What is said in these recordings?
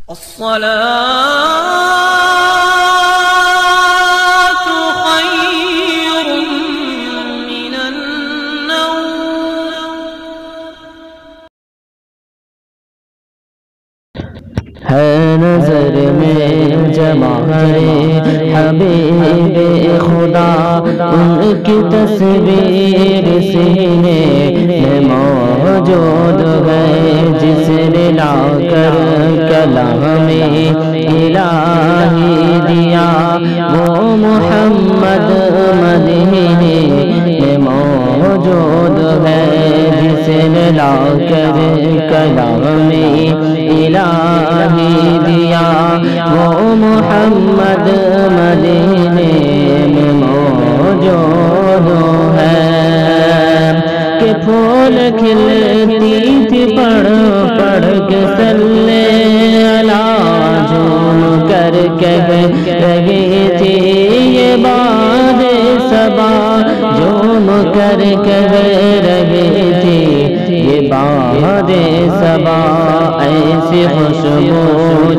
الصلاة خير من النوم ہے نظر میں جمال حبیب خدا، ان کی تصویر سینے میں موجود ہے، جس نے لا کر کلام الہی دیا، وہ محمد مدینے میں موجود ہے، جس نے لا کر کلام الہی دیا، وہ محمد مدینے میں موجود ہے، کہ پھول کھلتی تھی پڑھ پڑھ کے صلی اللہ، جھوم کر کہہ رہی تھی یہ باد صبا، جھوم کر کہہ رہی تھی یہ باد صبا، ایسی خوشبو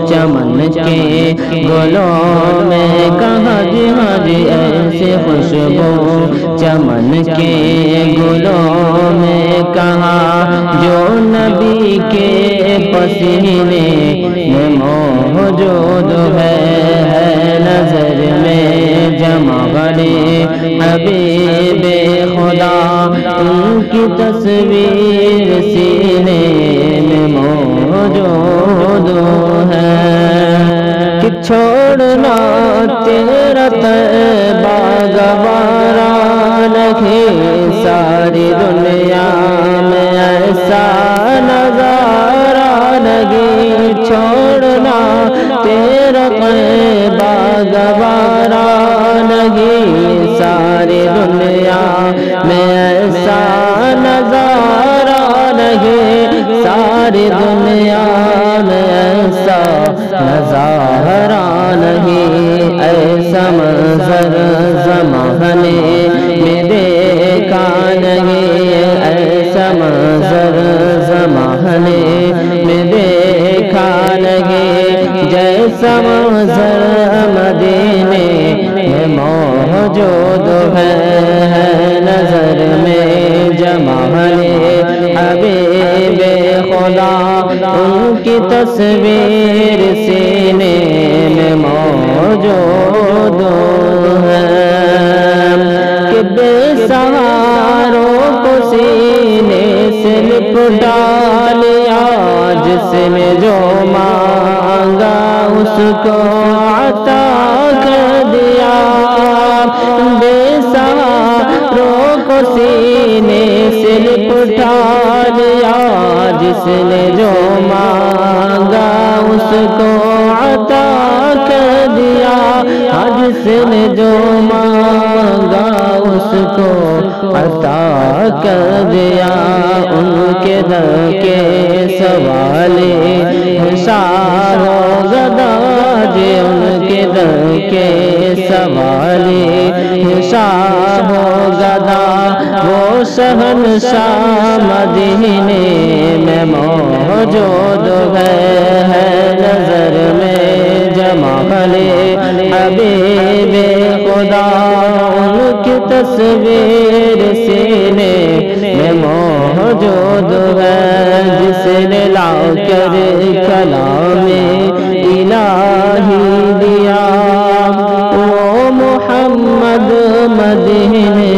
چمن کے گلوں میں کہاں جی ہاں جی، ایسی خوشبو چمن کے گلوں میں کہاں، جو نبی کے پسینے میں موجود ہے نظر میں جمال حبیب خدا، ان کی تصویر سینے میں موجود ہے، کہ چھوڑنا تیرا طیبہ گوارا نہیں، ساری دنیا میں ایسا نظارہ نہیں، چھوڑنا تیرا طیبہ گوارا نہیں، ساری دنیا میں ایسا نظارہ نہیں، ساری دنیا میں ایسا نظارہ نہیں، ایسا منظر زمانے میں دیکھا نہیں، ایسا منظر زمانے میں دیکھا نہیں، جیسا منظر مدینے میں موجود ہے نظر میں جمال حبیب خدا، ان کی تصویر سینے میں موجود ہے، کہ بے سہاروں کو سینے سے لپٹا لیا، جس نے جو مانگا اس کو عطا کر دیا، بے سہاروں کو سینے سے لپٹا لیا، جس نے جو مانگا اس کو عطا کر دیا، جس نے جو مانگا اس کو عطا کر دیا، ان کے در کے سوالے شاہ و گدا جی، ان کے در کے سوالے شاہ و گدا، وہ شہنشاہ مدینے میں موجود ہے نظر میں جمال حبیب خدا، ان کی تصویر سینے میں موجود ہے، جس نے لا کر کلام الہی دیا، وہ محمد مدینے